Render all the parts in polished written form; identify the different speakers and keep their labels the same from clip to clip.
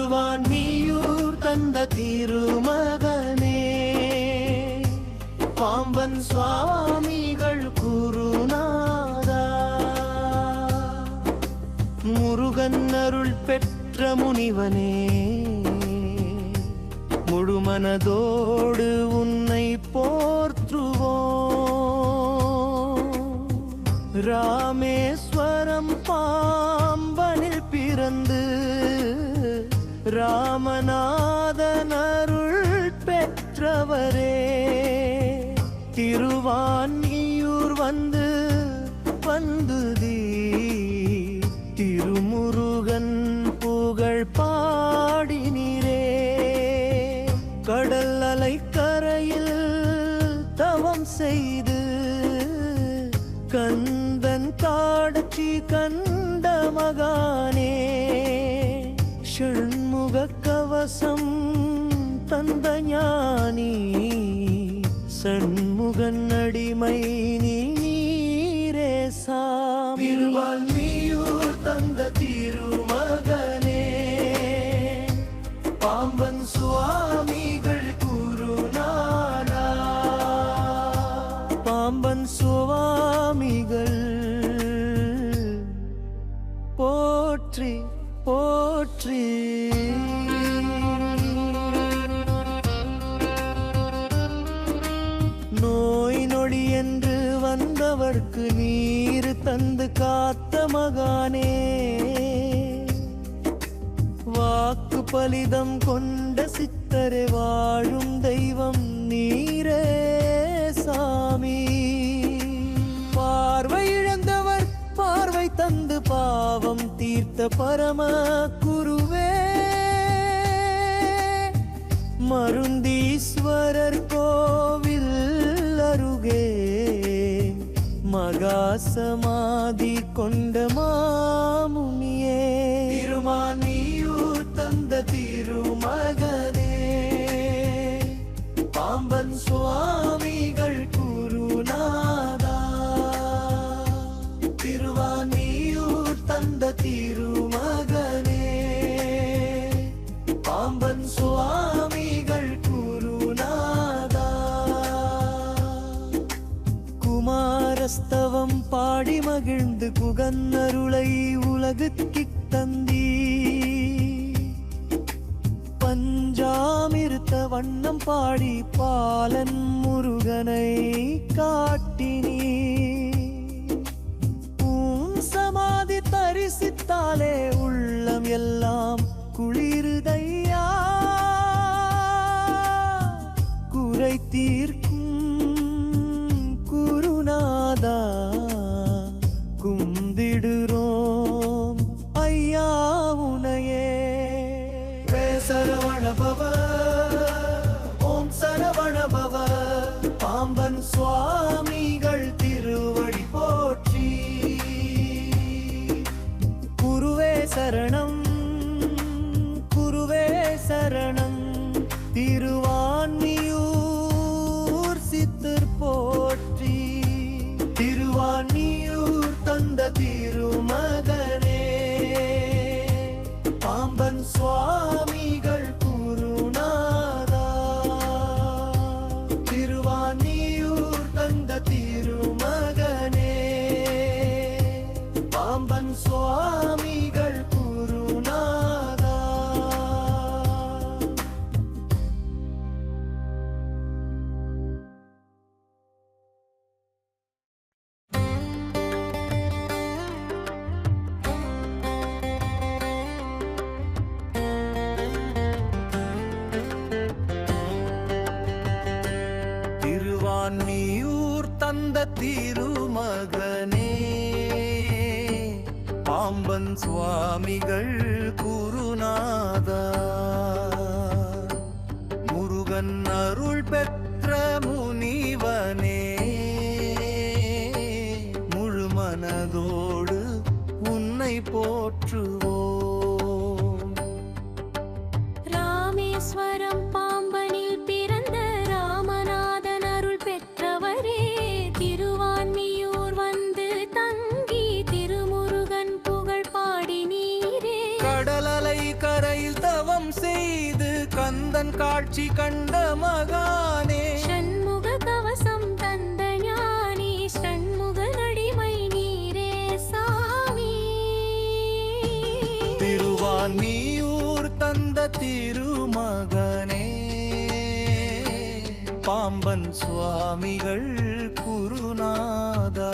Speaker 1: திருவான்மியூர் தந்த திருமகனே பாம்பன் சுவாமிகள் குருநாதா முருகன் அருள் பெற்ற முனிவனே முழுமனதோடு உன்னை போற்றுவோம். ராமேஸ்வரம் பாம்பனில் பிறந்து ராமநாதன் அருள் பெற்றவரே திருவான்மியூர் வந்து திருமுருகன் புகழ் பாடினீரே. கடல் அலைக்கரையில் தவம் செய்து கந்தன் காட்சி கண்ட மகானே ஷண்முக கவசம் தந்த ஞானி சண்முகன் அடிமை நீரே சாமி. திருவான்மியூர் தந்த திருமகனே பாம்பன் சுவாமிகள் குருநாதா பாம்பன் சுவாமிகள் போற்றி போற்றி. நோய் நொடி என்று வந்தவர்க்கு நீர் தந்து காத்த மகானே வாக்கு பலிதம் கொண்ட சித்தரை வாழும் தெய்வம் நீரே சாமி. பார்வை இழந்தவர் பார்வை தந்து பாவம் தீர்த்த பரம குருவே மருந்தீஸ்வரர் கோவில் அருகே மகா சமாதி கொண்ட மாமுனியே திருவான்மியூர் தந்த திருமகனே பாம்பன் சுவாமிகள் குருநாதா திருவான்மியூர் தந்த திருமகனே பாம்பன் சுவாமிகள் குருநாதா. குமாரஸ்தவம் பாடி மகிழ்ந்து குகன்னருளை உலகுக்கு தந்தீ பஞ்சாமிருத்த வண்ணம் பாடி பாலன் முருகனை காட்டினீ. சமாதி தரிசித்தாலே உள்ளம் எல்லாம் குளிருதையா குறை தீர்க்கும் குருநாதா கும்பிடுறோம் ஐயா உனையே. சரவண பவ ஓம் சரவண பவ பாம்பன் சுவாமிகள் திருவடி போற்றி. குருவே சரணம் குருவே சரணம் திருவான்மியூர் சித்தர் போற்றி. திருவான்மியூர் தந்த திருமகனே பாம்பன் சுவாமிகள் குருநாதா திருவான்மியூர் தந்த திருமகனே பாம்பன் சுவாமிகள் குருநாதா. திருவான்மியூர் தந்த திருமகனே பாம்பன் சுவாமிகள் குருநாதா முருகன் அருள் பெற்ற முனிவனே முழுமனதோடு உன்னை போற்றுவோம்.
Speaker 2: ராமேஸ்வரம் பாம்பனில் பிறந்த ராமநாதன் அருள் பெற்றவரே திருவான்மியூர் வந்து தங்கி திருமுருகன் புகழ் பாடி நீரே.
Speaker 1: கடலலை கரையில் தவம் உந்தன் காட்சி கண்ட மகானே
Speaker 2: ஷண்முக கவசம் தந்த ஞானி ஷண்முக நடிமை நீரே சாமி
Speaker 1: திருவான்மியூர் தந்த திருமகனே பாம்பன் சுவாமிகள் குருநாதா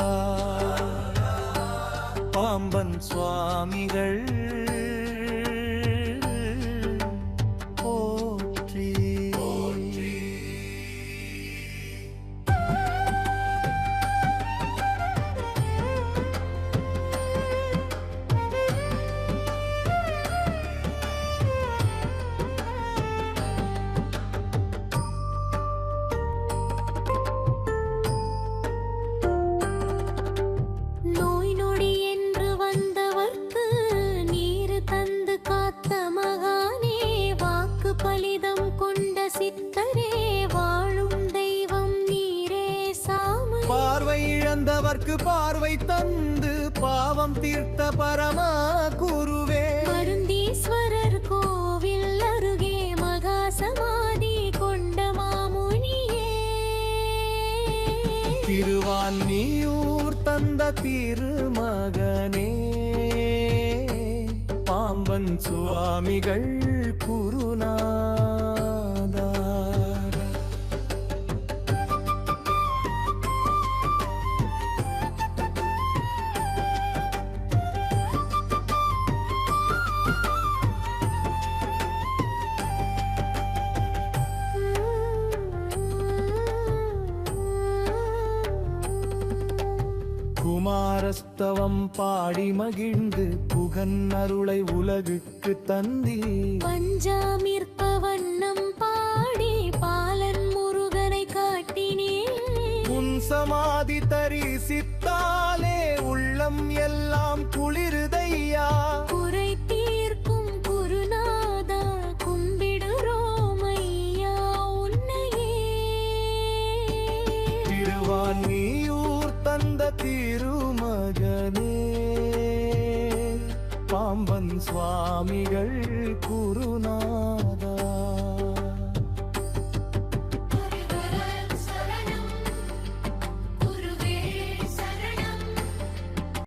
Speaker 1: பாம்பன் சுவாமிகள் போற்றி
Speaker 2: நோய் நொடி என்று வந்தவர்க்கு நீர் தந்து காத்த மகானே வாக்கு பலிதம் கொண்ட சித்தரே வாழும் தெய்வம் நீரே சாமி
Speaker 1: பார்வை இழந்தவர்க்கு பார்வை தந்து பாவம் தீர்த்த பரம குருவே
Speaker 2: மருந்தீஸ்வரர் கோவில் அருகே மகா சமாதி கொண்ட மாமுனியே
Speaker 1: திருவான்மியூர் தந்த திருமகனே பாம்பன் சுவாமிகள் குருநாதா குமாரஸ்தவம் பாடி மகிழ்ந்து புகன் அருளை உலகுக்கு தந்தி
Speaker 2: பஞ்சாமிர்ப வண்ணம் பாடி பாலன் முருகனை காட்டினே
Speaker 1: உன் சமாதி தரிசித்தாலே உள்ளம் எல்லாம் குளிருதையா
Speaker 2: குறை தீர்க்கும் குருநாதா கும்பிடுறோம் ஐயா உன்னையே
Speaker 1: திருவான்மியூர் தந்த திருமகனே பாம்பன் சுவாமிகள் குருநாதா